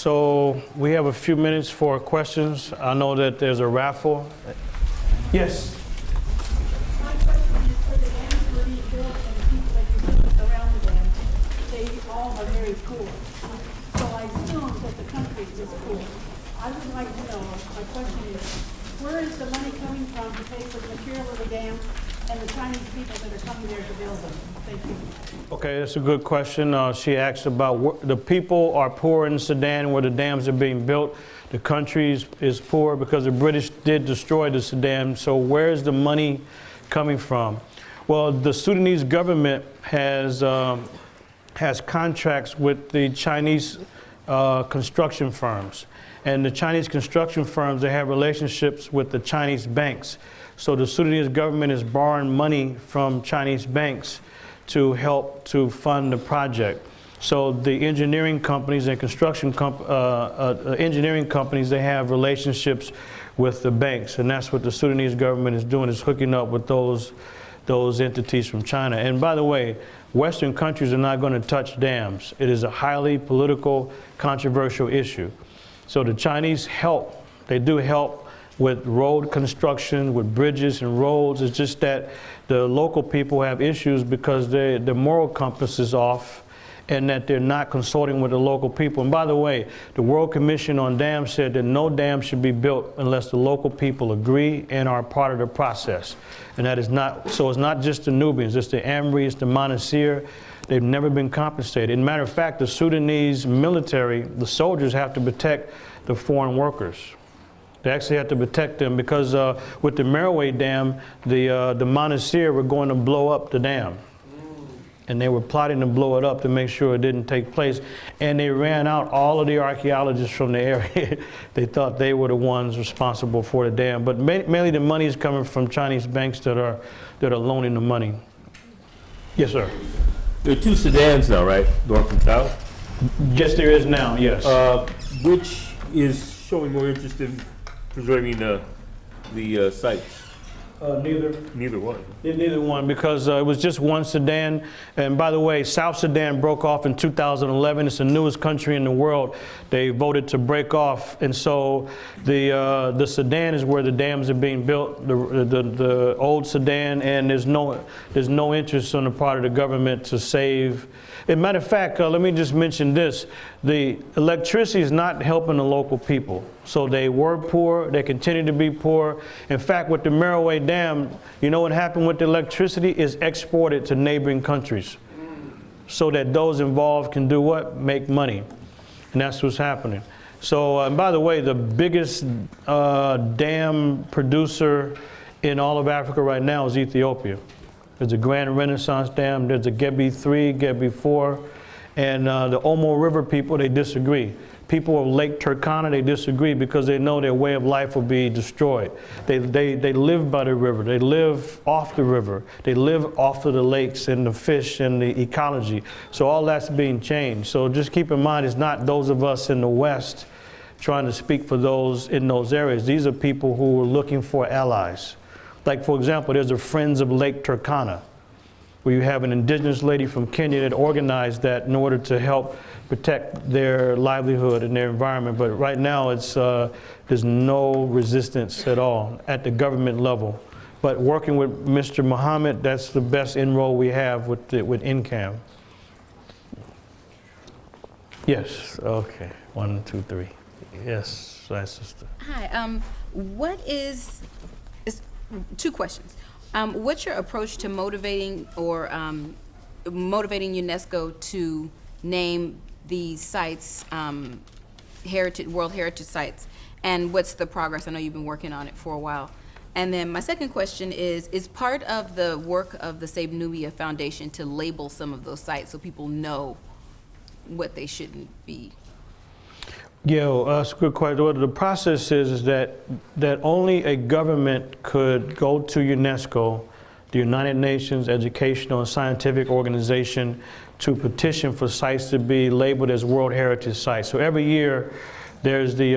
so we have a few minutes for questions. I know that there's a raffle. Yes? My question is, for the dams that are being built and the people that live around the dams, they all are very poor. So I assume that the country is poor. I would like to know, my question is, where is the money coming from to pay for the material of the dam and the Chinese people that are coming there to build them? Thank you. Okay, that's a good question. She asked about the people are poor in Sudan where the dams are being built. The country is poor because the British did destroy the Sudan. So where is the money coming from? Well, the Sudanese government has contracts with the Chinese construction firms. And the Chinese construction firms, they have relationships with the Chinese banks. So the Sudanese government is borrowing money from Chinese banks to help to fund the project. So the engineering companies and construction engineering companies, they have relationships with the banks, and that's what the Sudanese government is doing, is hooking up with those entities from China. And by the way, Western countries are not going to touch dams. It is a highly political, controversial issue. So the Chinese help, they do help with road construction, with bridges and roads. It's just that the local people have issues because the moral compass is off and that they're not consulting with the local people. And by the way, the World Commission on Dams said that no dam should be built unless the local people agree and are part of the process. And that is not, so it's not just the Nubians, it's the Amri, it's the Manu. They've never been compensated. As a matter of fact, the Sudanese military, the soldiers have to protect the foreign workers. They actually have to protect them because with the Merowe Dam, the Manu were going to blow up the dam. And they were plotting to blow it up to make sure it didn't take place. And they ran out all of the archaeologists from the area. They thought they were the ones responsible for the dam. But mainly the money is coming from Chinese banks that are loaning the money. Yes, sir. There are two Sudans now, right? North and South? Yes, there is now, yes. Which is showing more interest in preserving the sites? Neither. Neither one. Neither one, because it was just one Sudan. And by the way, South Sudan broke off in 2011. It's the newest country in the world. They voted to break off. And so the Sudan is where the dams are being built, the old Sudan, and there's no interest on the part of the government to save. As a matter of fact, let me just mention this. The electricity is not helping the local people. So they were poor, they continue to be poor. In fact, with the Merowe Dam, you know what happened with the electricity is exported to neighboring countries so that those involved can do what? Make money. And that's what's happening. So, and by the way, the biggest dam producer in all of Africa right now is Ethiopia. There's a Grand Renaissance Dam, there's a Gebi 3, Gebi 4, and the Omo River people, they disagree. People of Lake Turkana, they disagree because they know their way of life will be destroyed. They live by the river, they live off the river, they live off of the lakes and the fish and the ecology. So all that's being changed. So just keep in mind, it's not those of us in the West trying to speak for those in those areas. These are people who are looking for allies. Like, for example, there's a Friends of Lake Turkana, where you have an indigenous lady from Kenya that organized that in order to help protect their livelihood and their environment. But right now, there's no resistance at all at the government level. But working with Mr. Muhammad, that's the best enroll we have with NCAM. Yes, okay, 1, 2, 3. Yes, my sister. Hi, two questions. What's your approach to motivating UNESCO to name these sites World Heritage Sites? And what's the progress? I know you've been working on it for a while. And then my second question is part of the work of the Save Nubia Foundation to label some of those sites so people know what they shouldn't be? Yeah, that's a good question. Well, the process is that only a government could go to UNESCO, the United Nations Educational and Scientific Organization, to petition for sites to be labeled as World Heritage Sites. So every year, there's the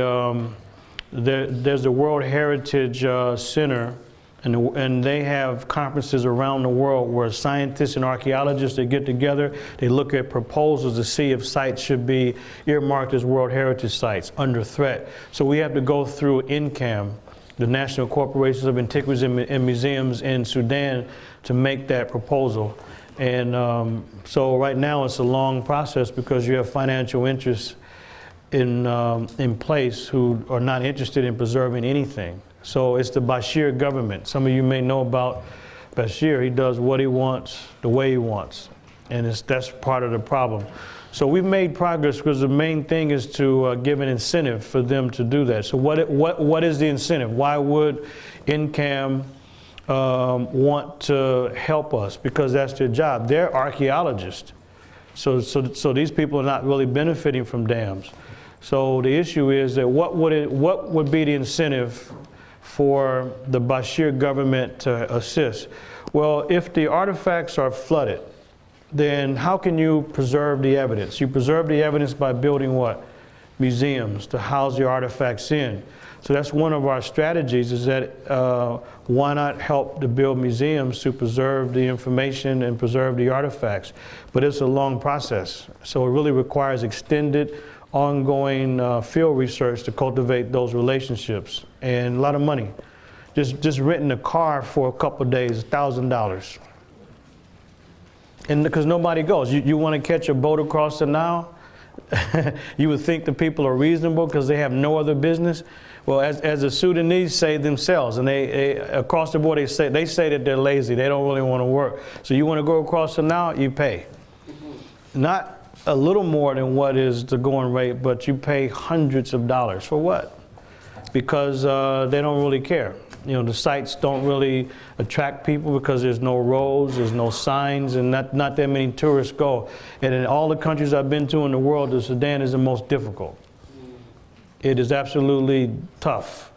World Heritage Center And they have conferences around the world where scientists and archaeologists, they get together, they look at proposals to see if sites should be earmarked as World Heritage Sites under threat. So we have to go through NCAM, the National Corporations of Antiquities and Museums in Sudan, to make that proposal. And so right now it's a long process because you have financial interests in place who are not interested in preserving anything. So it's the Bashir government. Some of you may know about Bashir. He does what he wants, the way he wants. And that's part of the problem. So we've made progress because the main thing is to give an incentive for them to do that. So what is the incentive? Why would NCAM want to help us? Because that's their job. They're archaeologists. So these people are not really benefiting from dams. So the issue is that what would be the incentive for the Bashir government to assist? Well, if the artifacts are flooded, then how can you preserve the evidence? You preserve the evidence by building what? Museums to house the artifacts in. So that's one of our strategies, is that why not help to build museums to preserve the information and preserve the artifacts? But it's a long process. So it really requires extended, ongoing field research to cultivate those relationships, and a lot of money. Just renting a car for a couple of days, $1,000. And because nobody goes. You want to catch a boat across the Nile? You would think the people are reasonable because they have no other business. Well, as the Sudanese say themselves, and they across the board they say that they're lazy. They don't really want to work. So you want to go across the Nile, you pay. Not a little more than what is the going rate, but you pay hundreds of dollars. For what? Because they don't really care. You know, the sites don't really attract people because there's no roads, there's no signs, and not that many tourists go. And in all the countries I've been to in the world, the Sudan is the most difficult. It is absolutely tough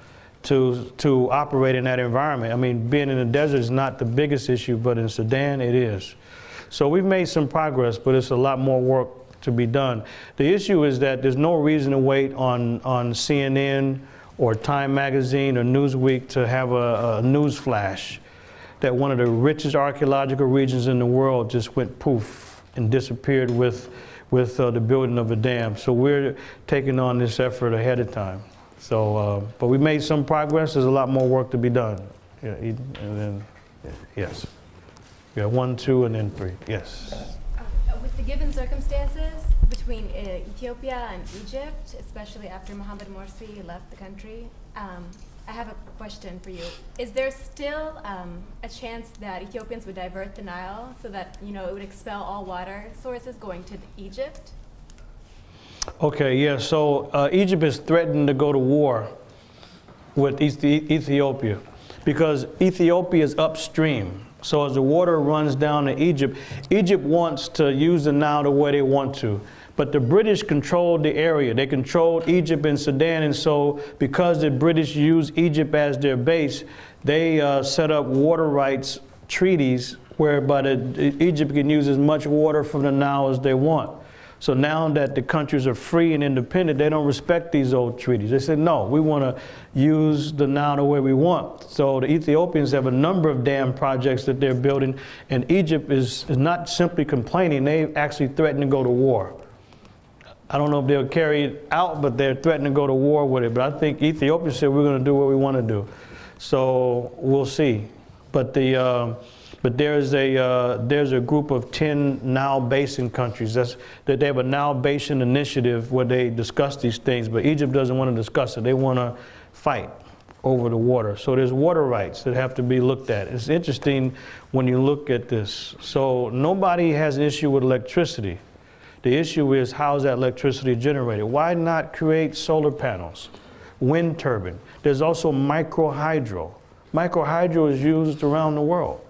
to operate in that environment. I mean, being in the desert is not the biggest issue, but in Sudan it is. So we've made some progress, but it's a lot more work to be done. The issue is that there's no reason to wait on CNN or Time Magazine or Newsweek to have a news flash that one of the richest archaeological regions in the world just went poof and disappeared with the building of a dam. So we're taking on this effort ahead of time. So, but we made some progress. There's a lot more work to be done. Yeah, and then, yes. We have 1, 2, and then 3. Yes. With the given circumstances between Ethiopia and Egypt, especially after Mohamed Morsi left the country, I have a question for you. Is there still a chance that Ethiopians would divert the Nile so that, you know, it would expel all water sources going to Egypt? Okay, yeah, so Egypt is threatened to go to war with Ethiopia because Ethiopia is upstream. So as the water runs down to Egypt, Egypt wants to use the Nile the way they want to. But the British controlled the area. They controlled Egypt and Sudan, and so because the British use Egypt as their base, they set up water rights treaties whereby Egypt can use as much water from the Nile as they want. So now that the countries are free and independent, they don't respect these old treaties. They said, no, we want to use the Nile the way we want. So the Ethiopians have a number of dam projects that they're building, and Egypt is not simply complaining, they actually threaten to go to war. I don't know if they'll carry it out, but they're threatening to go to war with it. But I think Ethiopia said we're going to do what we want to do. So we'll see. But there's a group of 10 Nile Basin countries that they have a Nile Basin initiative where they discuss these things, but Egypt doesn't want to discuss it. They want to fight over the water. So there's water rights that have to be looked at. It's interesting when you look at this. So nobody has an issue with electricity. The issue is how is that electricity generated? Why not create solar panels, wind turbine? There's also microhydro. Microhydro is used around the world.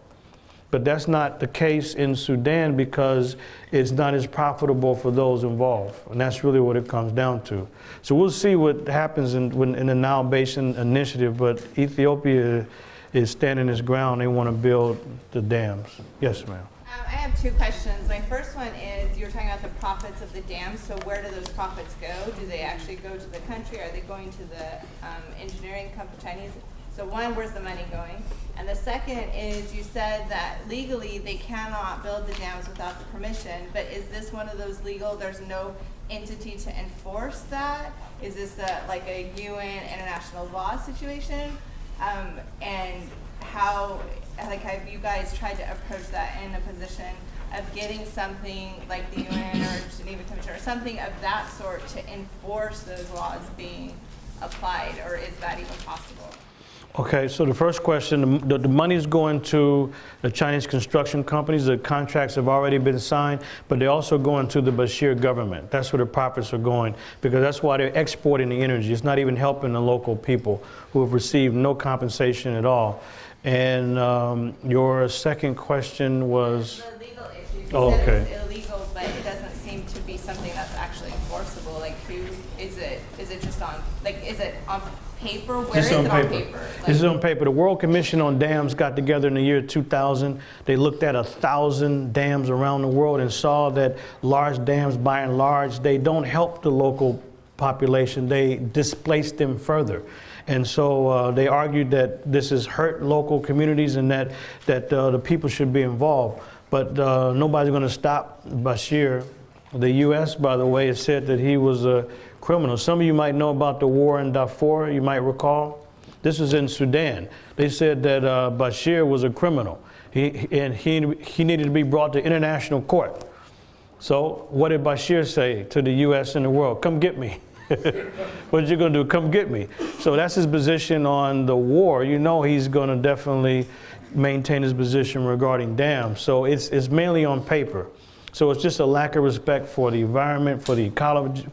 But that's not the case in Sudan because it's not as profitable for those involved. And that's really what it comes down to. So we'll see what happens in the Nile Basin initiative, but Ethiopia is standing its ground. They want to build the dams. Yes, ma'am. I have 2 questions. My first one is, you were talking about the profits of the dams, so where do those profits go? Do they actually go to the country? Are they going to the engineering company, Chinese So one, where's the money going? And the second is you said that legally they cannot build the dams without the permission, but is this one of those legal, there's no entity to enforce that? Is this like a UN international law situation? And how, like, have you guys tried to approach that in a position of getting something like the UN or Geneva Convention or something of that sort to enforce those laws being applied, or is that even possible? Okay, so the first question, the money is going to the Chinese construction companies. The contracts have already been signed, but they're also going to the Bashir government. That's where the profits are going, because that's why they're exporting the energy. It's not even helping the local people who have received no compensation at all. And your second question was? The legal issue. You Oh, said okay. it's illegal, but it doesn't seem to be something that's actually enforceable. Like, who is it? Is it just on, like, is it on paper? Where This is it on paper? This is on paper. The World Commission on Dams got together in the year 2000. They looked at 1,000 dams around the world and saw that large dams, by and large, they don't help the local population. They displace them further. And so they argued that this has hurt local communities and that the people should be involved. But nobody's going to stop Bashir. The U.S., by the way, has said that he was a criminal. Some of you might know about the war in Darfur, you might recall. This was in Sudan. They said that Bashir was a criminal. He needed to be brought to international court. So what did Bashir say to the U.S. and the world? Come get me. What you going to do? Come get me. So that's his position on the war. You know he's going to definitely maintain his position regarding dams. So it's mainly on paper. So it's just a lack of respect for the environment, for the ecology,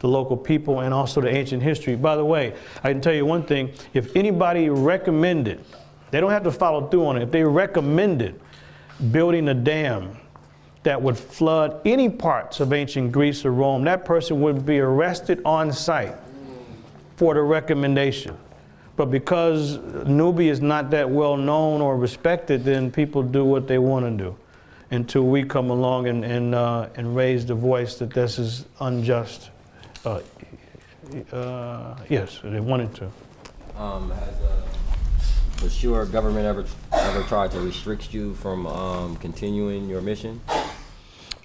the local people, and also the ancient history. By the way, I can tell you one thing. If anybody recommended, they don't have to follow through on it, if they recommended building a dam that would flood any parts of ancient Greece or Rome, that person would be arrested on site for the recommendation. But because Nubia is not that well known or respected, then people do what they want to do until we come along and raise the voice that this is unjust. Yes, they wanted to. Has your government ever tried to restrict you from continuing your mission?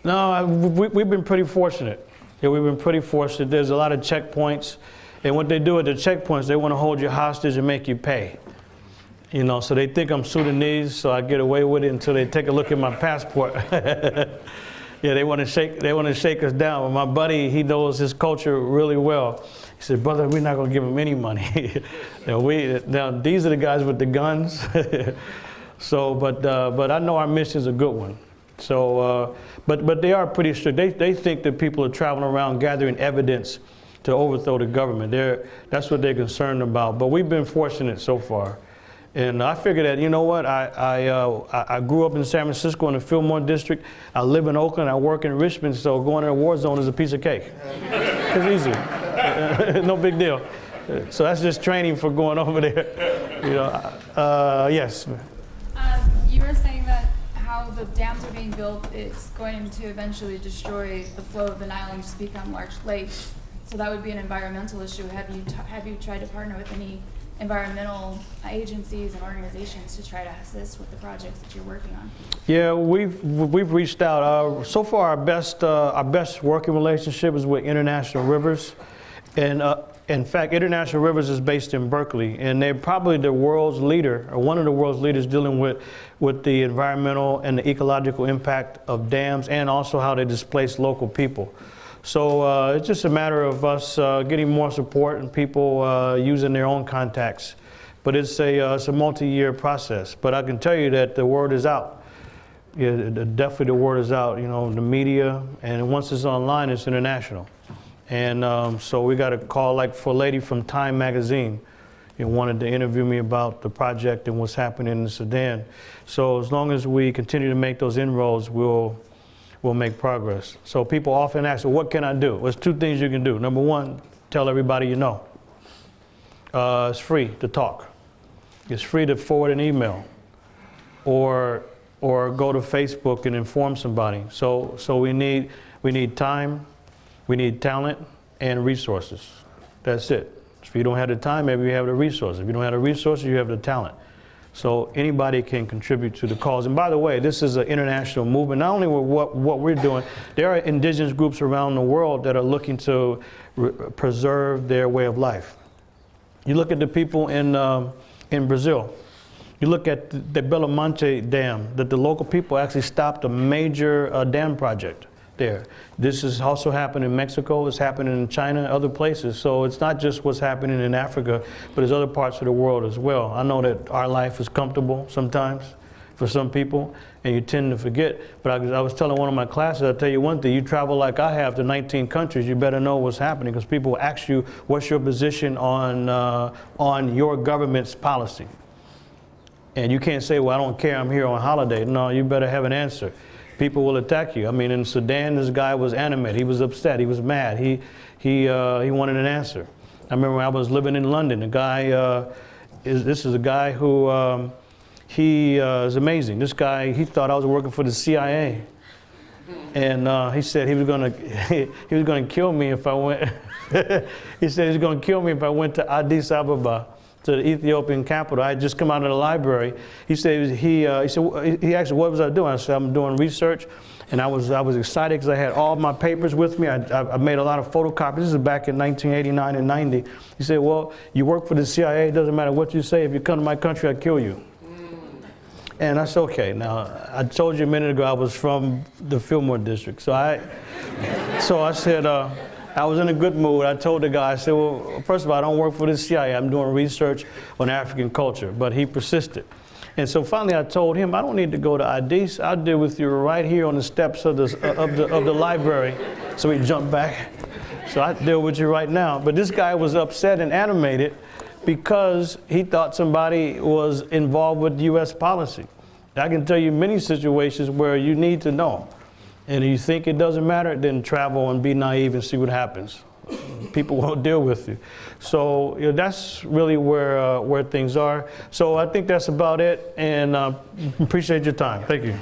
No, we've been pretty fortunate. Yeah, we've been pretty fortunate. There's a lot of checkpoints, and what they do at the checkpoints, they want to hold you hostage and make you pay. You know, so they think I'm Sudanese, so I get away with it until they take a look at my passport. Yeah, they want to shake us down. But my buddy, he knows his culture really well. He said, brother, we're not going to give him any money. Now, these are the guys with the guns. So, but I know our mission's a good one. So, but they are pretty strict. They think that people are traveling around gathering evidence to overthrow the government. That's what they're concerned about. But we've been fortunate so far. And I figured that, you know what, I grew up in San Francisco in the Fillmore district. I live in Oakland, I work in Richmond, so going to a war zone is a piece of cake. It's easy, no big deal. So that's just training for going over there. You know, yes. You were saying that how the dams are being built, it's going to eventually destroy the flow of the Nile and just become large lakes. So that would be an environmental issue. Have you tried to partner with any environmental agencies and organizations to try to assist with the projects that you're working on? Yeah, we've reached out. So far, our best working relationship is with International Rivers, and in fact, International Rivers is based in Berkeley, and they're probably the world's leader, or one of the world's leaders, dealing with the environmental and the ecological impact of dams, and also how they displace local people. So it's just a matter of us getting more support and people using their own contacts. But it's a multi-year process. But I can tell you that the word is out. Yeah, definitely the word is out. You know, the media, and once it's online, it's international. And so we got a call, like for a lady from Time magazine, wanted to interview me about the project and what's happening in Sudan. So as long as we continue to make those inroads, we'll make progress. So people often ask, well, what can I do? Well, there's two things you can do. Number one, tell everybody you know. It's free to talk. It's free to forward an email or go to Facebook and inform somebody. So we need time, we need talent and resources. That's it. If you don't have the time, maybe you have the resources. If you don't have the resources, you have the talent. So anybody can contribute to the cause. And by the way, this is an international movement. Not only with what we're doing, there are indigenous groups around the world that are looking to preserve their way of life. You look at the people in Brazil. You look at the Belo Monte Dam, that the local people actually stopped a major dam project there. This is also happening in Mexico, it's happening in China, other places. So it's not just what's happening in Africa, but there's other parts of the world as well. I know that our life is comfortable sometimes for some people, and you tend to forget. But I was telling one of my classes, I'll tell you one thing, you travel like I have to 19 countries, you better know what's happening, because people will ask you, what's your position on your government's policy? And you can't say, well, I don't care, I'm here on holiday. No, you better have an answer. People will attack you. I mean, in Sudan, this guy was animated. He was upset. He was mad. He wanted an answer. I remember when I was living in London, a guy, this is a guy who, he is amazing. This guy, he thought I was working for the CIA. And he said he was gonna kill me if I went, he said he was gonna kill me if I went to Addis Ababa, to the Ethiopian capital. I had just come out of the library. He said he asked me, what was I doing? I said, I'm doing research, and I was excited because I had all my papers with me. I made a lot of photocopies. This is back in 1989 and 90. He said, well, you work for the CIA. It doesn't matter what you say. If you come to my country, I kill you. And I said, okay. Now, I told you a minute ago I was from the Fillmore district. So I said, I was in a good mood. I told the guy, I said, well, first of all, I don't work for the CIA. I'm doing research on African culture. But he persisted. And so finally I told him, I don't need to go to Addis. I'll deal with you right here on the steps of the library. So he jumped back. So I deal with you right now. But this guy was upset and animated because he thought somebody was involved with U.S. policy. I can tell you many situations where you need to know. And if you think it doesn't matter, then travel and be naive and see what happens. People won't deal with you. So that's really where things are. So I think that's about it, and appreciate your time. Thank you.